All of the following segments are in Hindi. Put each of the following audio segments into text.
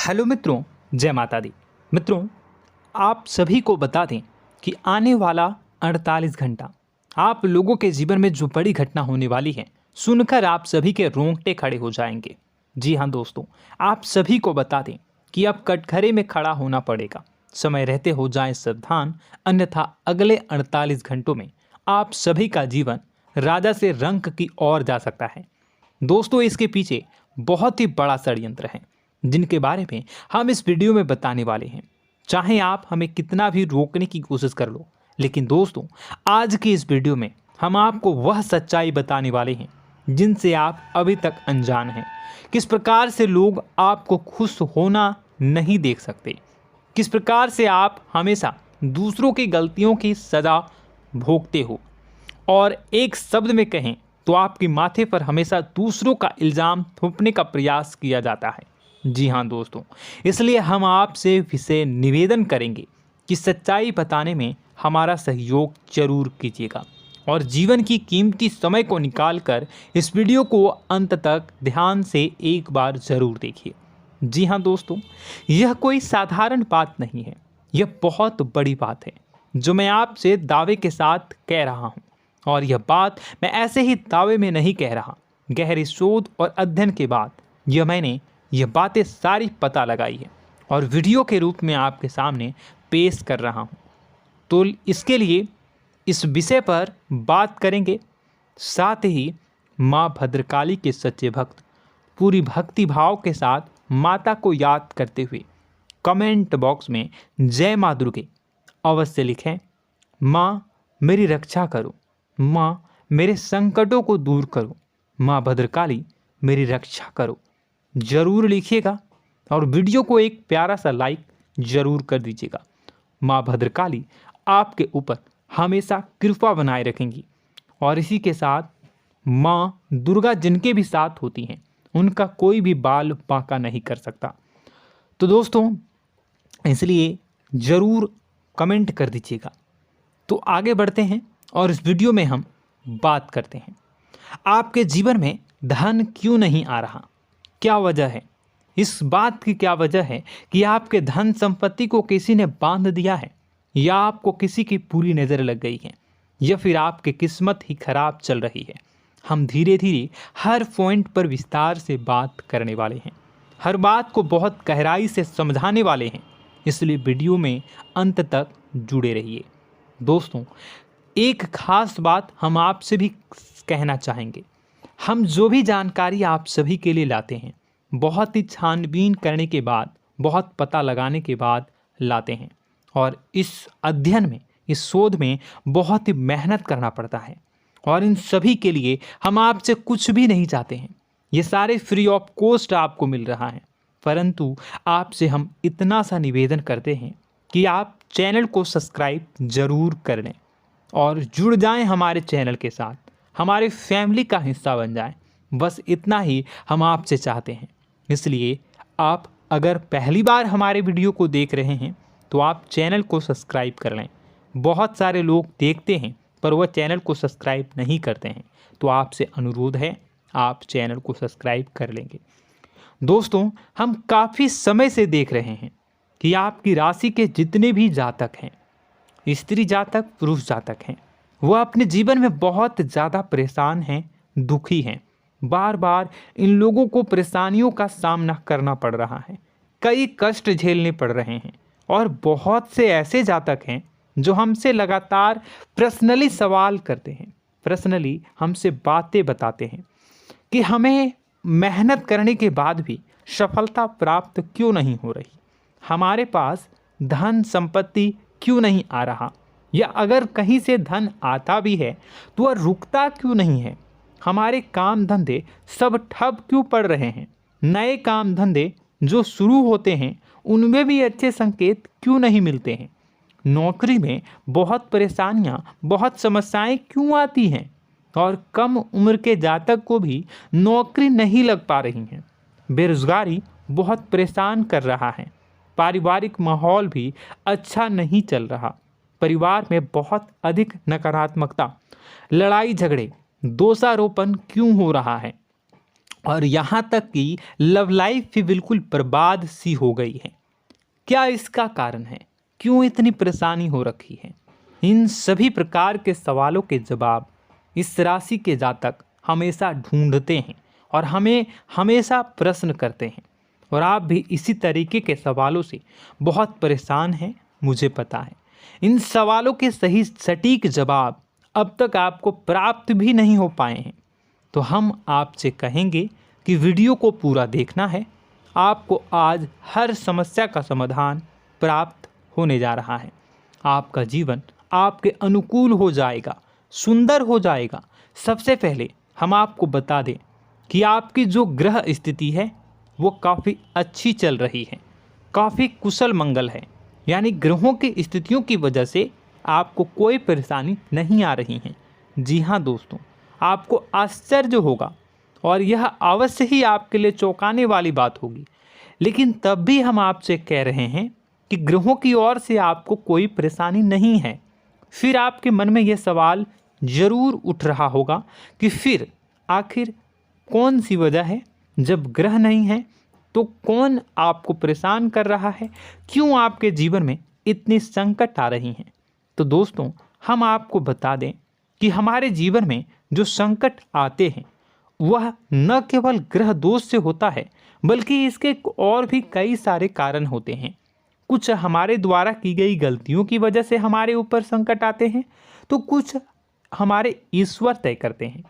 हेलो मित्रों, जय माता दी। मित्रों, आप सभी को बता दें कि आने वाला 48 घंटा आप लोगों के जीवन में जो बड़ी घटना होने वाली है, सुनकर आप सभी के रोंगटे खड़े हो जाएंगे। जी हाँ दोस्तों, आप सभी को बता दें कि अब कटघरे में खड़ा होना पड़ेगा। समय रहते हो जाएं सावधान, अन्यथा अगले 48 घंटों में आप सभी का जीवन राजा से रंक की ओर जा सकता है। दोस्तों, इसके पीछे बहुत ही बड़ा षड्यंत्र है जिनके बारे में हम इस वीडियो में बताने वाले हैं। चाहे आप हमें कितना भी रोकने की कोशिश कर लो, लेकिन दोस्तों आज की इस वीडियो में हम आपको वह सच्चाई बताने वाले हैं जिनसे आप अभी तक अनजान हैं। किस प्रकार से लोग आपको खुश होना नहीं देख सकते, किस प्रकार से आप हमेशा दूसरों की गलतियों की सज़ा भोगते हो, और एक शब्द में कहें तो आपके माथे पर हमेशा दूसरों का इल्ज़ाम थोपने का प्रयास किया जाता है। जी हाँ दोस्तों, इसलिए हम आपसे विशेष निवेदन करेंगे कि सच्चाई बताने में हमारा सहयोग जरूर कीजिएगा और जीवन की कीमती समय को निकालकर इस वीडियो को अंत तक ध्यान से एक बार ज़रूर देखिए। जी हाँ दोस्तों, यह कोई साधारण बात नहीं है, यह बहुत बड़ी बात है जो मैं आपसे दावे के साथ कह रहा हूँ। और यह बात मैं ऐसे ही दावे में नहीं कह रहा, गहरी शोध और अध्ययन के बाद मैंने यह बातें सारी पता लगाई है और वीडियो के रूप में आपके सामने पेश कर रहा हूँ। तो इसके लिए इस विषय पर बात करेंगे। साथ ही माँ भद्रकाली के सच्चे भक्त पूरी भक्ति भाव के साथ माता को याद करते हुए कमेंट बॉक्स में जय माँ दुर्गे अवश्य लिखें। माँ मेरी रक्षा करो, माँ मेरे संकटों को दूर करो, माँ भद्रकाली मेरी रक्षा करो, जरूर लिखिएगा और वीडियो को एक प्यारा सा लाइक जरूर कर दीजिएगा। माँ भद्रकाली आपके ऊपर हमेशा कृपा बनाए रखेंगी और इसी के साथ माँ दुर्गा जिनके भी साथ होती हैं उनका कोई भी बाल बांका नहीं कर सकता। तो दोस्तों, इसलिए ज़रूर कमेंट कर दीजिएगा। तो आगे बढ़ते हैं और इस वीडियो में हम बात करते हैं, आपके जीवन में धन क्यों नहीं आ रहा, क्या वजह है। इस बात की क्या वजह है कि आपके धन संपत्ति को किसी ने बांध दिया है, या आपको किसी की पूरी नज़र लग गई है, या फिर आपकी किस्मत ही खराब चल रही है। हम धीरे धीरे हर पॉइंट पर विस्तार से बात करने वाले हैं, हर बात को बहुत गहराई से समझाने वाले हैं, इसलिए वीडियो में अंत तक जुड़े रहिए। दोस्तों, एक खास बात हम आपसे भी कहना चाहेंगे, हम जो भी जानकारी आप सभी के लिए लाते हैं बहुत ही छानबीन करने के बाद, बहुत पता लगाने के बाद लाते हैं, और इस अध्ययन में, इस शोध में बहुत ही मेहनत करना पड़ता है। और इन सभी के लिए हम आपसे कुछ भी नहीं चाहते हैं, ये सारे फ्री ऑफ कॉस्ट आपको मिल रहा है। परंतु आपसे हम इतना सा निवेदन करते हैं कि आप चैनल को सब्सक्राइब ज़रूर कर लें और जुड़ जाएं हमारे चैनल के साथ, हमारे फैमिली का हिस्सा बन जाएं। बस इतना ही हम आपसे चाहते हैं। इसलिए आप अगर पहली बार हमारे वीडियो को देख रहे हैं तो आप चैनल को सब्सक्राइब कर लें। बहुत सारे लोग देखते हैं पर वह चैनल को सब्सक्राइब नहीं करते हैं, तो आपसे अनुरोध है आप चैनल को सब्सक्राइब कर लेंगे। दोस्तों, हम काफ़ी समय से देख रहे हैं कि आपकी राशि के जितने भी जातक हैं, स्त्री जातक, पुरुष जातक हैं, वह अपने जीवन में बहुत ज़्यादा परेशान हैं, दुखी हैं। बार बार इन लोगों को परेशानियों का सामना करना पड़ रहा है, कई कष्ट झेलने पड़ रहे हैं। और बहुत से ऐसे जातक हैं जो हमसे लगातार पर्सनली सवाल करते हैं, पर्सनली हमसे बातें बताते हैं कि हमें मेहनत करने के बाद भी सफलता प्राप्त क्यों नहीं हो रही, हमारे पास धन संपत्ति क्यों नहीं आ रहा, या अगर कहीं से धन आता भी है तो वह रुकता क्यों नहीं है, हमारे काम धंधे सब ठप क्यों पड़ रहे हैं, नए काम धंधे जो शुरू होते हैं उनमें भी अच्छे संकेत क्यों नहीं मिलते हैं, नौकरी में बहुत परेशानियां, बहुत समस्याएं क्यों आती हैं, और कम उम्र के जातक को भी नौकरी नहीं लग पा रही हैं, बेरोजगारी बहुत परेशान कर रहा है, पारिवारिक माहौल भी अच्छा नहीं चल रहा, परिवार में बहुत अधिक नकारात्मकता, लड़ाई झगड़े, दोषारोपण क्यों हो रहा है, और यहाँ तक कि लव लाइफ भी बिल्कुल बर्बाद सी हो गई है। क्या इसका कारण है? क्यों इतनी परेशानी हो रखी है? इन सभी प्रकार के सवालों के जवाब इस राशि के जातक हमेशा ढूंढते हैं और हमें हमेशा प्रश्न करते हैं। और आप भी इसी तरीके के सवालों से बहुत परेशान हैं, मुझे पता है। इन सवालों के सही सटीक जवाब अब तक आपको प्राप्त भी नहीं हो पाए हैं, तो हम आपसे कहेंगे कि वीडियो को पूरा देखना है। आपको आज हर समस्या का समाधान प्राप्त होने जा रहा है। आपका जीवन आपके अनुकूल हो जाएगा, सुंदर हो जाएगा। सबसे पहले हम आपको बता दें कि आपकी जो ग्रह स्थिति है वो काफ़ी अच्छी चल रही है, काफ़ी कुशल मंगल है। यानी ग्रहों की स्थितियों की वजह से आपको कोई परेशानी नहीं आ रही है। जी हाँ दोस्तों, आपको आश्चर्य होगा और यह अवश्य ही आपके लिए चौंकाने वाली बात होगी, लेकिन तब भी हम आपसे कह रहे हैं कि ग्रहों की ओर से आपको कोई परेशानी नहीं है। फिर आपके मन में यह सवाल जरूर उठ रहा होगा कि फिर आखिर कौन सी वजह है? जब ग्रह नहीं है तो कौन आपको परेशान कर रहा है? क्यों आपके जीवन में इतनी संकट आ रही हैं? तो दोस्तों, हम आपको बता दें कि हमारे जीवन में जो संकट आते हैं वह न केवल ग्रह दोष से होता है, बल्कि इसके और भी कई सारे कारण होते हैं। कुछ हमारे द्वारा की गई गलतियों की वजह से हमारे ऊपर संकट आते हैं, तो कुछ हमारे ईश्वर तय करते हैं,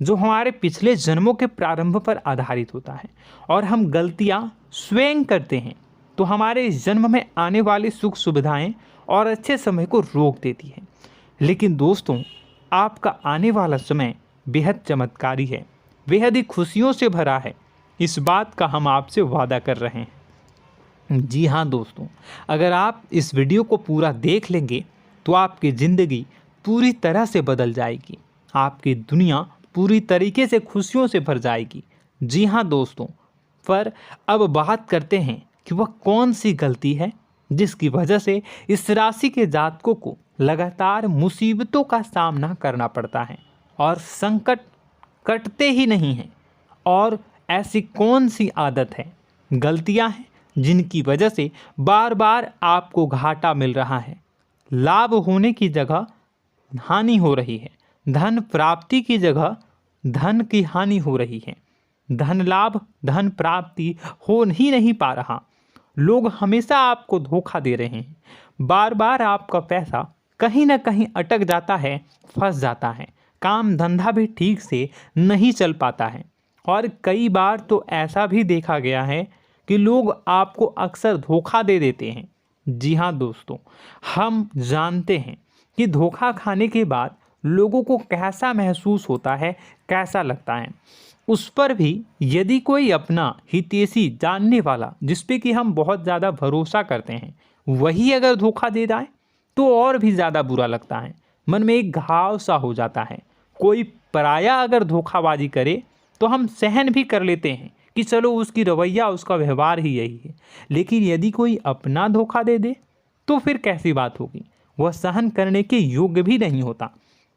जो हमारे पिछले जन्मों के प्रारंभ पर आधारित होता है। और हम गलतियां स्वयं करते हैं तो हमारे इस जन्म में आने वाली सुख सुविधाएं और अच्छे समय को रोक देती है। लेकिन दोस्तों, आपका आने वाला समय बेहद चमत्कारी है, बेहद ही खुशियों से भरा है। इस बात का हम आपसे वादा कर रहे हैं। जी हाँ दोस्तों, अगर आप इस वीडियो को पूरा देख लेंगे तो आपकी ज़िंदगी पूरी तरह से बदल जाएगी, आपकी दुनिया पूरी तरीके से खुशियों से भर जाएगी। जी हाँ दोस्तों, पर अब बात करते हैं कि वह कौन सी गलती है जिसकी वजह से इस राशि के जातकों को लगातार मुसीबतों का सामना करना पड़ता है और संकट कटते ही नहीं हैं। और ऐसी कौन सी आदत है, गलतियां हैं जिनकी वजह से बार बार आपको घाटा मिल रहा है, लाभ होने की जगह हानि हो रही है, धन प्राप्ति की जगह धन की हानि हो रही है, धन लाभ धन प्राप्ति हो ही नहीं पा रहा, लोग हमेशा आपको धोखा दे रहे हैं, बार बार आपका पैसा कहीं ना कहीं अटक जाता है, फंस जाता है, काम धंधा भी ठीक से नहीं चल पाता है। और कई बार तो ऐसा भी देखा गया है कि लोग आपको अक्सर धोखा दे देते हैं। जी हाँ दोस्तों, हम जानते हैं कि धोखा खाने के बाद लोगों को कैसा महसूस होता है, कैसा लगता है। उस पर भी यदि कोई अपना हितैषी जानने वाला, जिस पे कि हम बहुत ज़्यादा भरोसा करते हैं, वही अगर धोखा दे जाए तो और भी ज़्यादा बुरा लगता है, मन में एक घाव सा हो जाता है। कोई पराया अगर धोखाबाजी करे तो हम सहन भी कर लेते हैं कि चलो उसकी रवैया उसका व्यवहार ही यही है, लेकिन यदि कोई अपना धोखा दे दे तो फिर कैसी बात होगी, वह सहन करने के योग्य भी नहीं होता।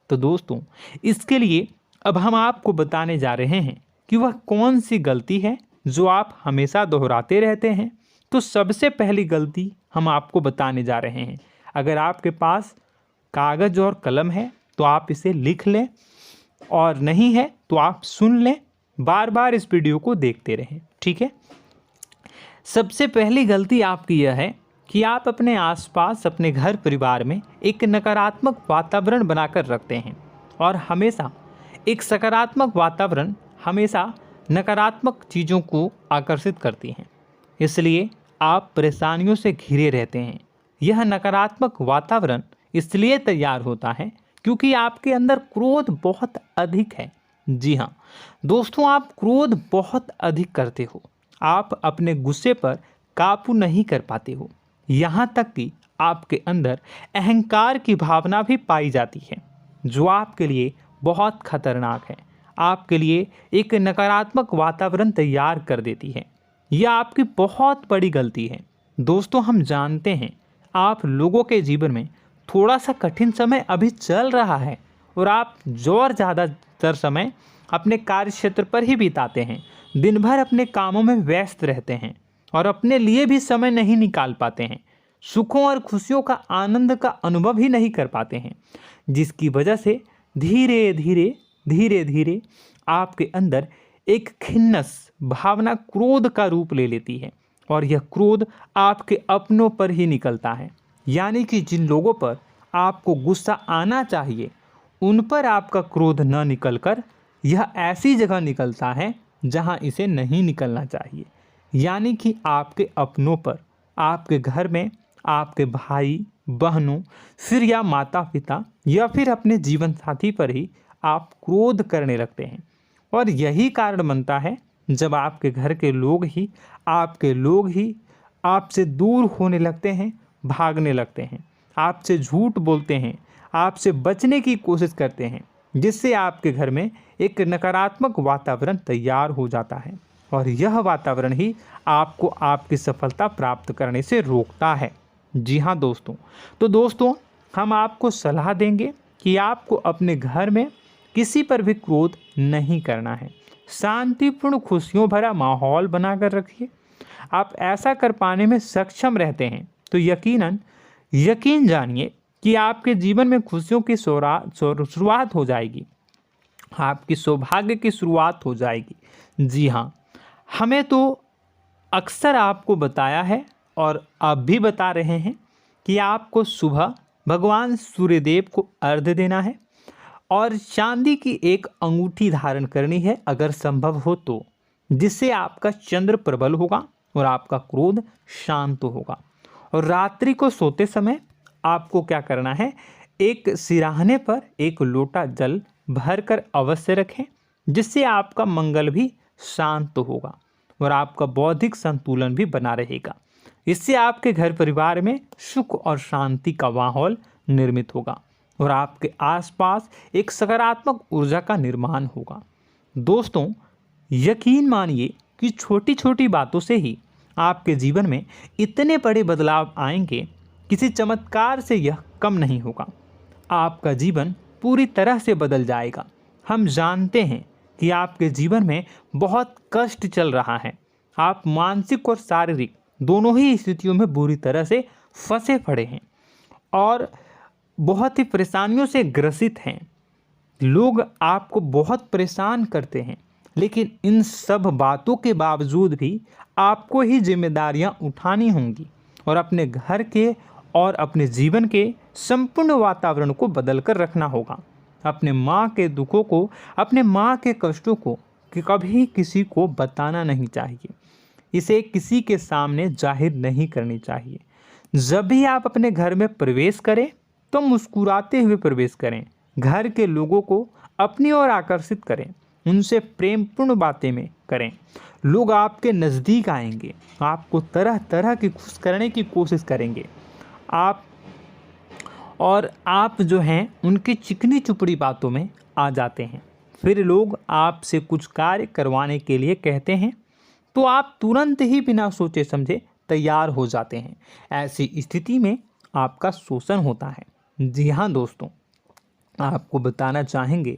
तो दोस्तों, इसके लिए अब हम आपको बताने जा रहे हैं कि वह कौन सी गलती है जो आप हमेशा दोहराते रहते हैं। तो सबसे पहली गलती हम आपको बताने जा रहे हैं। अगर आपके पास कागज़ और कलम है तो आप इसे लिख लें, और नहीं है तो आप सुन लें, बार बार इस वीडियो को देखते रहें, ठीक है। सबसे पहली गलती आपकी यह है कि आप अपने आसपास, अपने घर परिवार में एक नकारात्मक वातावरण बनाकर रखते हैं, और हमेशा एक सकारात्मक वातावरण हमेशा नकारात्मक चीज़ों को आकर्षित करती हैं। इसलिए आप परेशानियों से घिरे रहते हैं। यह नकारात्मक वातावरण इसलिए तैयार होता है क्योंकि आपके अंदर क्रोध बहुत अधिक है। जी हाँ दोस्तों, आप क्रोध बहुत अधिक करते हो, आप अपने गुस्से पर काबू नहीं कर पाते हो, यहाँ तक कि आपके अंदर अहंकार की भावना भी पाई जाती है, जो आपके लिए बहुत खतरनाक है, आपके लिए एक नकारात्मक वातावरण तैयार कर देती है। यह आपकी बहुत बड़ी गलती है। दोस्तों, हम जानते हैं आप लोगों के जीवन में थोड़ा सा कठिन समय अभी चल रहा है, और आप और ज़्यादातर समय अपने कार्य क्षेत्र पर ही बिताते हैं। दिन भर अपने कामों में व्यस्त रहते हैं और अपने लिए भी समय नहीं निकाल पाते हैं। सुखों और खुशियों का आनंद का अनुभव ही नहीं कर पाते हैं, जिसकी वजह से धीरे धीरे आपके अंदर एक खिन्नस भावना क्रोध का रूप ले लेती है और यह क्रोध आपके अपनों पर ही निकलता है। यानी कि जिन लोगों पर आपको गुस्सा आना चाहिए उन पर आपका क्रोध न निकलकर यह ऐसी जगह निकलता है जहां इसे नहीं निकलना चाहिए। यानी कि आपके अपनों पर, आपके घर में आपके भाई बहनों, फिर या माता पिता या फिर अपने जीवन साथी पर ही आप क्रोध करने लगते हैं। और यही कारण बनता है जब आपके घर के लोग ही आपसे दूर होने लगते हैं, भागने लगते हैं, आपसे झूठ बोलते हैं, आपसे बचने की कोशिश करते हैं, जिससे आपके घर में एक नकारात्मक वातावरण तैयार हो जाता है और यह वातावरण ही आपको आपकी सफलता प्राप्त करने से रोकता है। जी हाँ दोस्तों, तो दोस्तों हम आपको सलाह देंगे कि आपको अपने घर में किसी पर भी क्रोध नहीं करना है। शांतिपूर्ण खुशियों भरा माहौल बनाकर रखिए। आप ऐसा कर पाने में सक्षम रहते हैं तो यकीन जानिए कि आपके जीवन में खुशियों की शुरुआत हो जाएगी, आपकी सौभाग्य की शुरुआत हो जाएगी। जी हाँ, हमें तो अक्सर आपको बताया है और अब भी बता रहे हैं कि आपको सुबह भगवान सूर्यदेव को अर्घ्य देना है और चांदी की एक अंगूठी धारण करनी है अगर संभव हो तो, जिससे आपका चंद्र प्रबल होगा और आपका क्रोध शांत होगा। और रात्रि को सोते समय आपको क्या करना है, एक सिराहने पर एक लोटा जल भरकर अवश्य रखें, जिससे आपका मंगल भी शांत होगा और आपका बौद्धिक संतुलन भी बना रहेगा। इससे आपके घर परिवार में सुख और शांति का माहौल निर्मित होगा और आपके आसपास एक सकारात्मक ऊर्जा का निर्माण होगा। दोस्तों यकीन मानिए कि छोटी छोटी बातों से ही आपके जीवन में इतने बड़े बदलाव आएंगे, किसी चमत्कार से यह कम नहीं होगा। आपका जीवन पूरी तरह से बदल जाएगा। हम जानते हैं कि आपके जीवन में बहुत कष्ट चल रहा है, आप मानसिक और शारीरिक दोनों ही स्थितियों में बुरी तरह से फंसे पड़े हैं और बहुत ही परेशानियों से ग्रसित हैं। लोग आपको बहुत परेशान करते हैं, लेकिन इन सब बातों के बावजूद भी आपको ही जिम्मेदारियां उठानी होंगी और अपने घर के और अपने जीवन के संपूर्ण वातावरण को बदल कर रखना होगा। अपने माँ के दुखों को, अपने माँ के कष्टों को कभी किसी को बताना नहीं चाहिए, इसे किसी के सामने जाहिर नहीं करनी चाहिए। जब भी आप अपने घर में प्रवेश करें तो मुस्कुराते हुए प्रवेश करें, घर के लोगों को अपनी ओर आकर्षित करें, उनसे प्रेमपूर्ण बातें में करें। लोग आपके नज़दीक आएंगे, आपको तरह तरह की खुश करने की कोशिश करेंगे। आप जो हैं उनकी चिकनी चुपड़ी बातों में आ जाते हैं। फिर लोग आपसे कुछ कार्य करवाने के लिए कहते हैं तो आप तुरंत ही बिना सोचे समझे तैयार हो जाते हैं। ऐसी स्थिति में आपका शोषण होता है। जी हाँ दोस्तों, आपको बताना चाहेंगे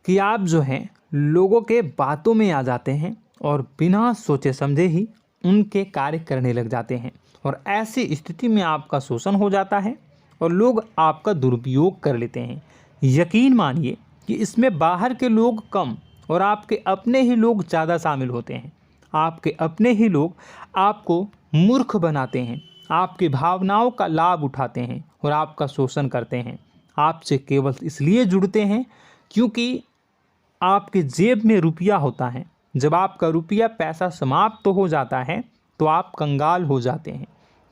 कि आप जो हैं लोगों के बातों में आ जाते हैं और बिना सोचे समझे ही उनके कार्य करने लग जाते हैं और ऐसी स्थिति में आपका शोषण हो जाता है और लोग आपका दुरुपयोग कर लेते हैं। यकीन मानिए कि इसमें बाहर के लोग कम और आपके अपने ही लोग ज़्यादा शामिल होते हैं। आपके अपने ही लोग आपको मूर्ख बनाते हैं, आपकी भावनाओं का लाभ उठाते हैं और आपका शोषण करते हैं। आपसे केवल इसलिए जुड़ते हैं क्योंकि आपके जेब में रुपया होता है। जब आपका रुपया पैसा समाप्त हो जाता है तो आप कंगाल हो जाते हैं,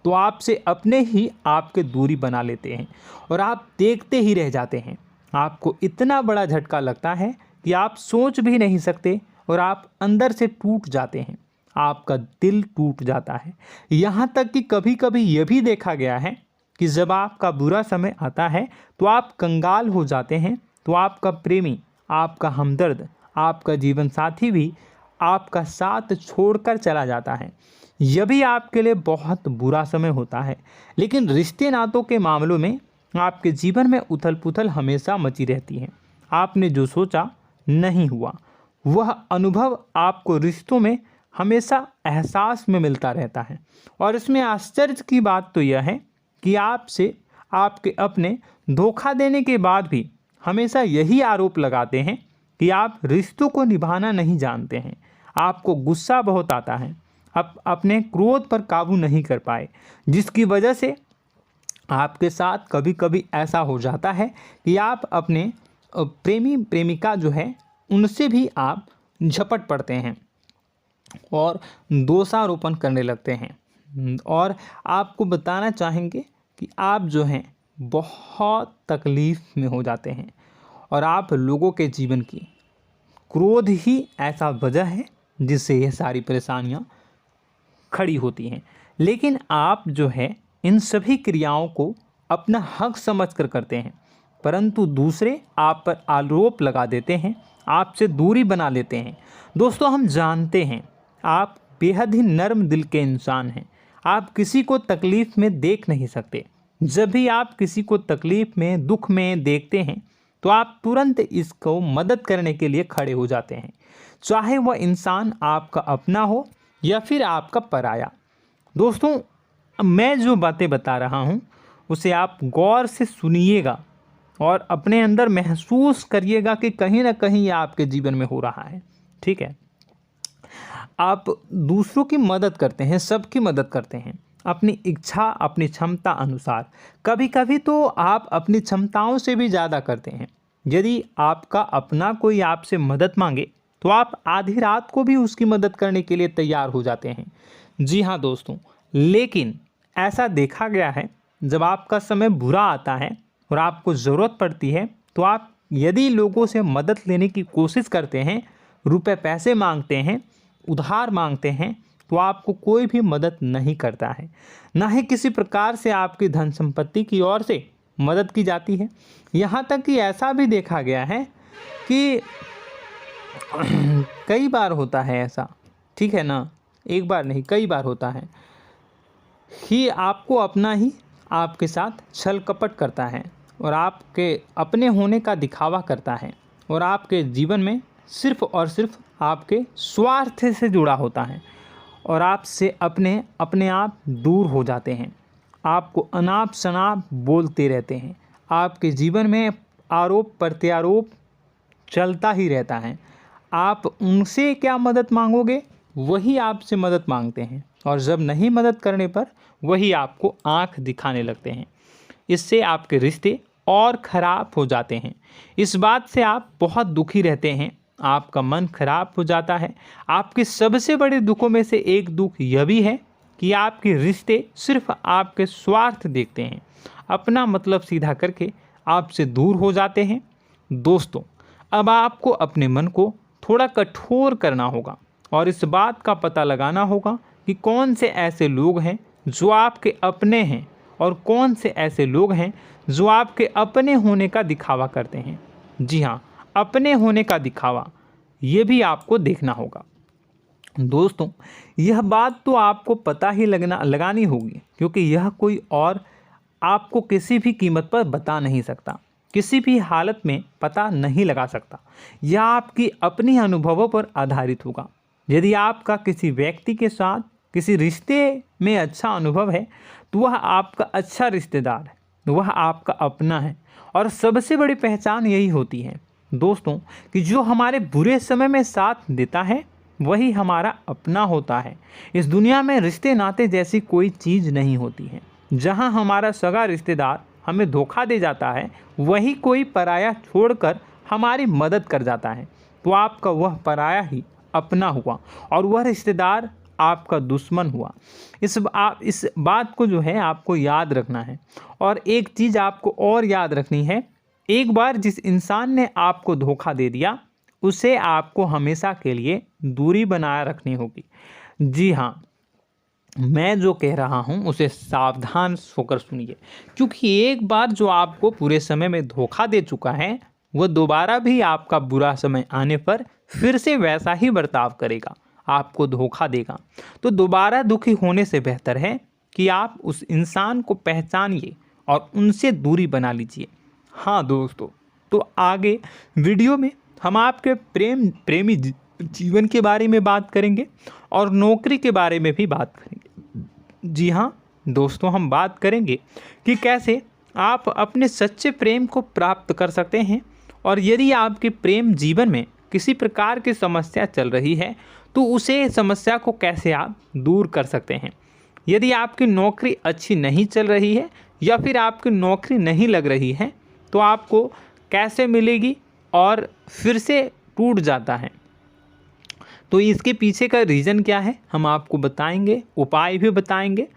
तो आपसे अपने ही आपके दूरी बना लेते हैं और आप देखते ही रह जाते हैं। आपको इतना बड़ा झटका लगता है कि आप सोच भी नहीं सकते और आप अंदर से टूट जाते हैं, आपका दिल टूट जाता है। यहाँ तक कि कभी कभी यह भी देखा गया है कि जब आपका बुरा समय आता है तो आप कंगाल हो जाते हैं, तो आपका प्रेमी, आपका हमदर्द, आपका जीवन साथी भी आपका साथ छोड़कर चला जाता है। यह भी आपके लिए बहुत बुरा समय होता है। लेकिन रिश्ते नातों के मामलों में आपके जीवन में उथल पुथल हमेशा मची रहती है। आपने जो सोचा नहीं हुआ, वह अनुभव आपको रिश्तों में हमेशा एहसास में मिलता रहता है। और इसमें आश्चर्य की बात तो यह है कि आपसे आपके अपने धोखा देने के बाद भी हमेशा यही आरोप लगाते हैं कि आप रिश्तों को निभाना नहीं जानते हैं। आपको गुस्सा बहुत आता है, अपने क्रोध पर काबू नहीं कर पाए, जिसकी वजह से आपके साथ कभी कभी ऐसा हो जाता है कि आप अपने प्रेमी प्रेमिका जो है उनसे भी आप झपट पड़ते हैं और दोषारोपण करने लगते हैं। और आपको बताना चाहेंगे कि आप जो हैं बहुत तकलीफ़ में हो जाते हैं और आप लोगों के जीवन की क्रोध ही ऐसा वजह है जिससे ये सारी परेशानियां खड़ी होती हैं। लेकिन आप जो है इन सभी क्रियाओं को अपना हक समझकर करते हैं, परंतु दूसरे आप पर आरोप लगा देते हैं, आपसे दूरी बना लेते हैं। दोस्तों, हम जानते हैं आप बेहद ही नर्म दिल के इंसान हैं। आप किसी को तकलीफ़ में देख नहीं सकते। जब भी आप किसी को तकलीफ़ में, दुख में देखते हैं तो आप तुरंत इसको मदद करने के लिए खड़े हो जाते हैं, चाहे वह इंसान आपका अपना हो या फिर आपका पराया। दोस्तों, मैं जो बातें बता रहा हूँ उसे आप गौर से सुनिएगा और अपने अंदर महसूस करिएगा कि कहीं ना कहीं ये आपके जीवन में हो रहा है। ठीक है, आप दूसरों की मदद करते हैं, सबकी मदद करते हैं अपनी इच्छा, अपनी क्षमता अनुसार। कभी कभी तो आप अपनी क्षमताओं से भी ज़्यादा करते हैं। यदि आपका अपना कोई आपसे मदद मांगे तो आप आधी रात को भी उसकी मदद करने के लिए तैयार हो जाते हैं। जी हाँ दोस्तों, लेकिन ऐसा देखा गया है जब आपका समय बुरा आता है और आपको ज़रूरत पड़ती है तो आप यदि लोगों से मदद लेने की कोशिश करते हैं, रुपए पैसे मांगते हैं, उधार मांगते हैं, तो आपको कोई भी मदद नहीं करता है। ना ही किसी प्रकार से आपकी धन संपत्ति की ओर से मदद की जाती है। यहाँ तक कि ऐसा भी देखा गया है कि कई बार होता है ऐसा, ठीक है ना, एक बार नहीं कई बार होता है कि आपको अपना ही आपके साथ छल कपट करता है और आपके अपने होने का दिखावा करता है और आपके जीवन में सिर्फ और सिर्फ आपके स्वार्थ से जुड़ा होता है और आपसे अपने आप दूर हो जाते हैं। आपको अनाप शनाप बोलते रहते हैं। आपके जीवन में आरोप प्रत्यारोप चलता ही रहता है। आप उनसे क्या मदद मांगोगे, वही आपसे मदद मांगते हैं और जब नहीं मदद करने पर वही आपको आंख दिखाने लगते हैं। इससे आपके रिश्ते और ख़राब हो जाते हैं। इस बात से आप बहुत दुखी रहते हैं, आपका मन खराब हो जाता है। आपके सबसे बड़े दुखों में से एक दुख यह भी है कि आपके रिश्ते सिर्फ आपके स्वार्थ देखते हैं, अपना मतलब सीधा करके आपसे दूर हो जाते हैं। दोस्तों, अब आपको अपने मन को थोड़ा कठोर करना होगा और इस बात का पता लगाना होगा कि कौन से ऐसे लोग हैं जो आपके अपने हैं और कौन से ऐसे लोग हैं जो आपके अपने होने का दिखावा करते हैं। जी हाँ, अपने होने का दिखावा, ये भी आपको देखना होगा। दोस्तों, यह बात तो आपको पता ही लगानी होगी, क्योंकि यह कोई और आपको किसी भी कीमत पर बता नहीं सकता, किसी भी हालत में पता नहीं लगा सकता। यह आपकी अपनी अनुभवों पर आधारित होगा। यदि आपका किसी व्यक्ति के साथ किसी रिश्ते में अच्छा अनुभव है तो वह आपका अच्छा रिश्तेदार है, वह आपका अपना है। और सबसे बड़ी पहचान यही होती है दोस्तों कि जो हमारे बुरे समय में साथ देता है वही हमारा अपना होता है। इस दुनिया में रिश्ते नाते जैसी कोई चीज़ नहीं होती है। जहां हमारा सगा रिश्तेदार हमें धोखा दे जाता है, वही कोई पराया छोड़कर हमारी मदद कर जाता है, तो आपका वह पराया ही अपना हुआ और वह रिश्तेदार आपका दुश्मन हुआ। इस बात को जो है आपको याद रखना है। और एक चीज़ आपको और याद रखनी है, एक बार जिस इंसान ने आपको धोखा दे दिया उसे आपको हमेशा के लिए दूरी बनाए रखनी होगी। जी हाँ, मैं जो कह रहा हूँ उसे सावधान होकर सुनिए, क्योंकि एक बार जो आपको पूरे समय में धोखा दे चुका है वह दोबारा भी आपका बुरा समय आने पर फिर से वैसा ही बर्ताव करेगा, आपको धोखा देगा। तो दोबारा दुखी होने से बेहतर है कि आप उस इंसान को पहचानिए और उनसे दूरी बना लीजिए। हाँ दोस्तों, तो आगे वीडियो में हम आपके प्रेमी जीवन के बारे में बात करेंगे और नौकरी के बारे में भी बात करेंगे। जी हाँ दोस्तों, हम बात करेंगे कि कैसे आप अपने सच्चे प्रेम को प्राप्त कर सकते हैं, और यदि आपके प्रेम जीवन में किसी प्रकार की समस्या चल रही है तो उसे समस्या को कैसे आप दूर कर सकते हैं। यदि आपकी नौकरी अच्छी नहीं चल रही है या फिर आपकी नौकरी नहीं लग रही है तो आपको कैसे मिलेगी और फिर से टूट जाता है, तो इसके पीछे का रीज़न क्या है हम आपको बताएंगे, उपाय भी बताएंगे।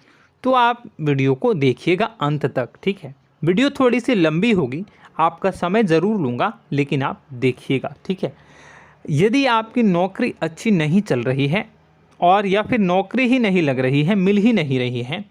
तो आप वीडियो को देखिएगा अंत तक, ठीक है। वीडियो थोड़ी सी लंबी होगी, आपका समय ज़रूर लूँगा, लेकिन आप देखिएगा, ठीक है। यदि आपकी नौकरी अच्छी नहीं चल रही है और या फिर नौकरी ही नहीं लग रही है, मिल ही नहीं रही है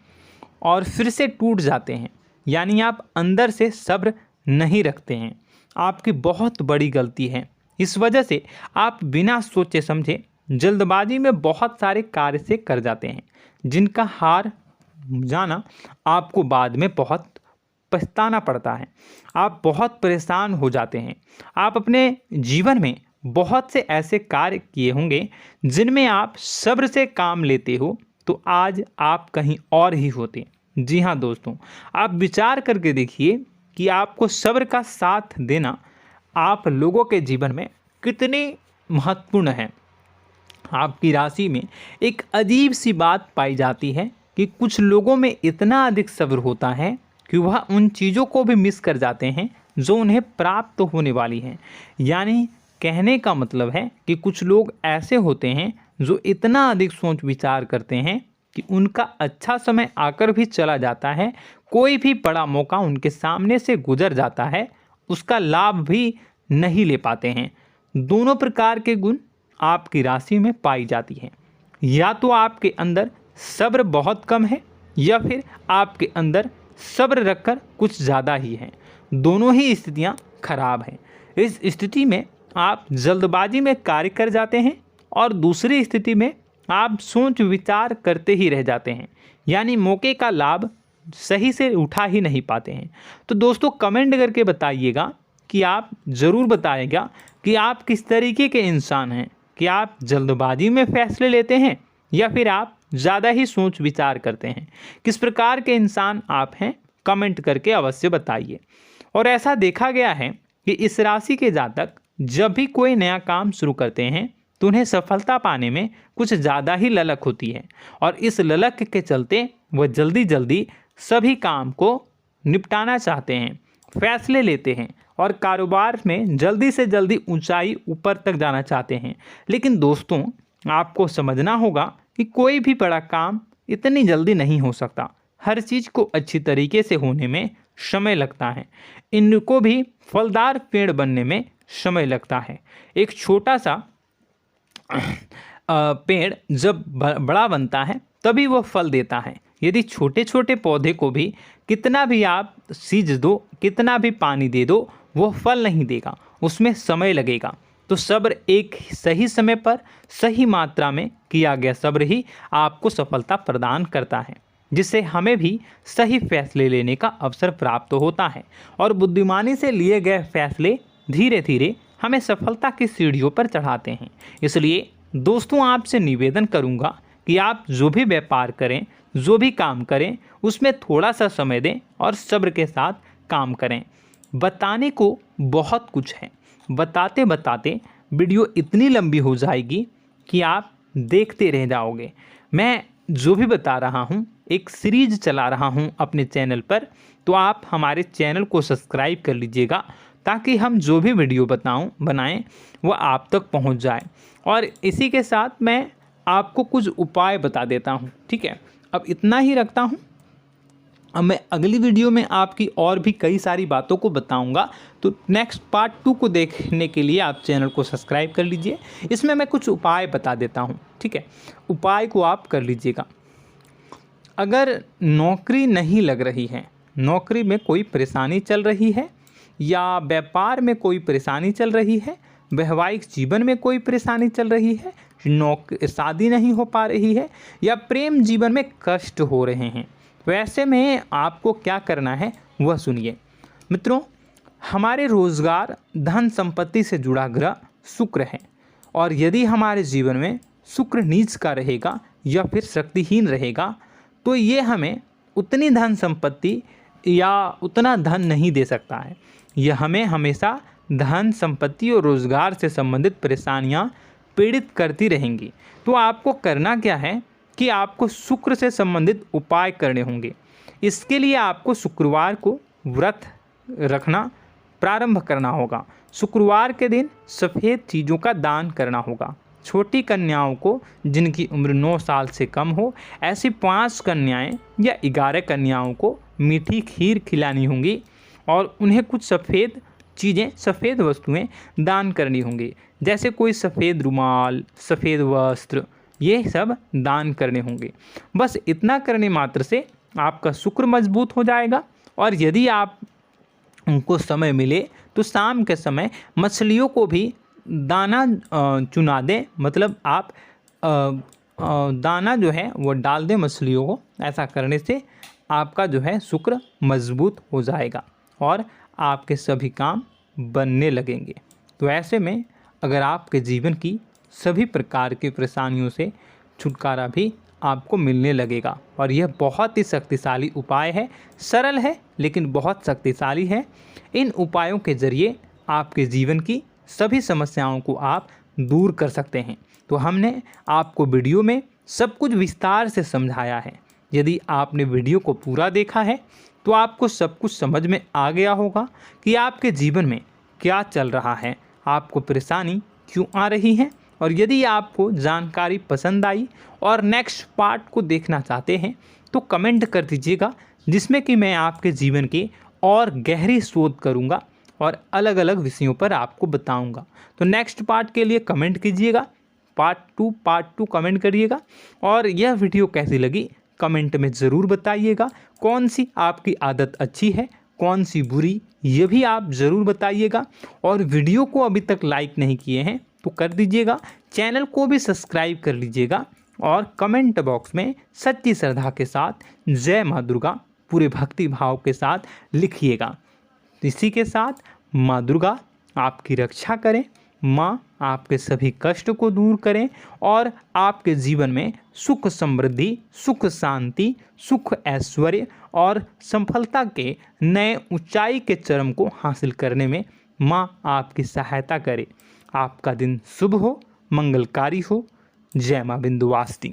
और फिर से टूट जाते हैं, यानी आप अंदर से सब्र नहीं रखते हैं, आपकी बहुत बड़ी गलती है। इस वजह से आप बिना सोचे समझे जल्दबाजी में बहुत सारे कार्य से कर जाते हैं, जिनका हार जाना आपको बाद में बहुत पछताना पड़ता है। आप बहुत परेशान हो जाते हैं। आप अपने जीवन में बहुत से ऐसे कार्य किए होंगे जिनमें आप सब्र से काम लेते हो, तो आज आप कहीं और ही होते। जी हाँ दोस्तों, आप विचार करके देखिए कि आपको सब्र का साथ देना आप लोगों के जीवन में कितने महत्वपूर्ण है। आपकी राशि में एक अजीब सी बात पाई जाती है कि कुछ लोगों में इतना अधिक सब्र होता है कि वह उन चीज़ों को भी मिस कर जाते हैं जो उन्हें प्राप्त होने वाली हैं। यानी कहने का मतलब है कि कुछ लोग ऐसे होते हैं जो इतना अधिक सोच विचार करते हैं कि उनका अच्छा समय आकर भी चला जाता है, कोई भी बड़ा मौका उनके सामने से गुजर जाता है, उसका लाभ भी नहीं ले पाते हैं। दोनों प्रकार के गुण आपकी राशि में पाई जाती हैं। या तो आपके अंदर सब्र बहुत कम है या फिर आपके अंदर सब्र रखकर कुछ ज़्यादा ही है। दोनों ही स्थितियाँ खराब हैं। इस स्थिति में आप जल्दबाजी में कार्य कर जाते हैं और दूसरी स्थिति में आप सोच विचार करते ही रह जाते हैं, यानी मौके का लाभ सही से उठा ही नहीं पाते हैं। तो दोस्तों कमेंट करके बताइएगा कि आप ज़रूर बताइएगा कि आप किस तरीके के इंसान हैं, कि आप जल्दबाजी में फैसले लेते हैं या फिर आप ज़्यादा ही सोच विचार करते हैं। किस प्रकार के इंसान आप हैं, कमेंट करके अवश्य बताइए। और ऐसा देखा गया है कि इस राशि के जातक जब भी कोई नया काम शुरू करते हैं तो उन्हें सफलता पाने में कुछ ज़्यादा ही ललक होती है, और इस ललक के चलते वह जल्दी जल्दी सभी काम को निपटाना चाहते हैं, फैसले लेते हैं और कारोबार में जल्दी से जल्दी ऊंचाई ऊपर तक जाना चाहते हैं। लेकिन दोस्तों आपको समझना होगा कि कोई भी बड़ा काम इतनी जल्दी नहीं हो सकता। हर चीज़ को अच्छी तरीके से होने में समय लगता है। इनको भी फलदार पेड़ बनने में समय लगता है। एक छोटा सा पेड़ जब बड़ा बनता है तभी वह फल देता है। यदि छोटे छोटे पौधे को भी कितना भी आप सींच दो, कितना भी पानी दे दो, वो फल नहीं देगा, उसमें समय लगेगा। तो सब्र एक सही समय पर सही मात्रा में किया गया सब्र ही आपको सफलता प्रदान करता है, जिससे हमें भी सही फैसले लेने का अवसर प्राप्त होता है। और बुद्धिमानी से लिए गए फैसले धीरे धीरे हमें सफलता की सीढ़ियों पर चढ़ाते हैं। इसलिए दोस्तों आपसे निवेदन करूंगा कि आप जो भी व्यापार करें, जो भी काम करें, उसमें थोड़ा सा समय दें और सब्र के साथ काम करें। बताने को बहुत कुछ है, बताते बताते वीडियो इतनी लंबी हो जाएगी कि आप देखते रह जाओगे। मैं जो भी बता रहा हूँ एक सीरीज चला रहा हूँ अपने चैनल पर, तो आप हमारे चैनल को सब्सक्राइब कर लीजिएगा ताकि हम जो भी वीडियो बनाएं वो आप तक पहुँच जाए। और इसी के साथ मैं आपको कुछ उपाय बता देता हूँ, ठीक है। अब इतना ही रखता हूँ। अब मैं अगली वीडियो में आपकी और भी कई सारी बातों को बताऊंगा। तो नेक्स्ट पार्ट 2 को देखने के लिए आप चैनल को सब्सक्राइब कर लीजिए। इसमें मैं कुछ उपाय बता देता हूं, ठीक है। उपाय को आप कर लीजिएगा। अगर नौकरी नहीं लग रही है, नौकरी में कोई परेशानी चल रही है, या व्यापार में कोई परेशानी चल रही है, वैवाहिक जीवन में कोई परेशानी चल रही है, शादी नहीं हो पा रही है, या प्रेम जीवन में कष्ट हो रहे हैं, वैसे में आपको क्या करना है वह सुनिए। मित्रों, हमारे रोजगार धन संपत्ति से जुड़ा ग्रह शुक्र है, और यदि हमारे जीवन में शुक्र नीच का रहेगा या फिर शक्तिहीन रहेगा तो ये हमें उतनी धन संपत्ति या उतना धन नहीं दे सकता है। यह हमें हमेशा धन संपत्ति और रोजगार से संबंधित परेशानियां पीड़ित करती रहेंगी। तो आपको करना क्या है कि आपको शुक्र से संबंधित उपाय करने होंगे। इसके लिए आपको शुक्रवार को व्रत रखना प्रारंभ करना होगा। शुक्रवार के दिन सफ़ेद चीज़ों का दान करना होगा। छोटी कन्याओं को जिनकी उम्र 9 साल से कम हो, ऐसी 5 कन्याएं या 11 कन्याओं को मीठी खीर खिलानी होंगी और उन्हें कुछ सफ़ेद चीज़ें, सफ़ेद वस्तुएं दान करनी होंगी, जैसे कोई सफ़ेद रुमाल, सफ़ेद वस्त्र, ये सब दान करने होंगे। बस इतना करने मात्र से आपका शुक्र मजबूत हो जाएगा। और यदि आप उनको समय मिले तो शाम के समय मछलियों को भी दाना चुना दें, मतलब आप दाना जो है वो डाल दें मछलियों को। ऐसा करने से आपका जो है शुक्र मजबूत हो जाएगा और आपके सभी काम बनने लगेंगे। तो ऐसे में अगर आपके जीवन की सभी प्रकार की परेशानियों से छुटकारा भी आपको मिलने लगेगा। और यह बहुत ही शक्तिशाली उपाय है, सरल है लेकिन बहुत शक्तिशाली है। इन उपायों के ज़रिए आपके जीवन की सभी समस्याओं को आप दूर कर सकते हैं। तो हमने आपको वीडियो में सब कुछ विस्तार से समझाया है। यदि आपने वीडियो को पूरा देखा है तो आपको सब कुछ समझ में आ गया होगा कि आपके जीवन में क्या चल रहा है, आपको परेशानी क्यों आ रही है। और यदि आपको जानकारी पसंद आई और नेक्स्ट पार्ट को देखना चाहते हैं तो कमेंट कर दीजिएगा, जिसमें कि मैं आपके जीवन की और गहरी शोध करूंगा और अलग अलग विषयों पर आपको बताऊंगा। तो नेक्स्ट पार्ट के लिए कमेंट कीजिएगा, पार्ट टू कमेंट करिएगा। और यह वीडियो कैसी लगी कमेंट में ज़रूर बताइएगा। कौन सी आपकी आदत अच्छी है, कौन सी बुरी, ये भी आप ज़रूर बताइएगा। और वीडियो को अभी तक लाइक नहीं किए हैं तो कर दीजिएगा, चैनल को भी सब्सक्राइब कर लीजिएगा और कमेंट बॉक्स में सच्ची श्रद्धा के साथ जय माँ दुर्गा पूरे भक्ति भाव के साथ लिखिएगा। इसी के साथ माँ दुर्गा आपकी रक्षा करें, माँ आपके सभी कष्ट को दूर करें और आपके जीवन में सुख समृद्धि, सुख शांति, सुख ऐश्वर्य और सफलता के नए ऊंचाई के चरम को हासिल करने में माँ आपकी सहायता करे। आपका दिन शुभ हो, मंगलकारी हो। जय माँ विंध्यवासिनी।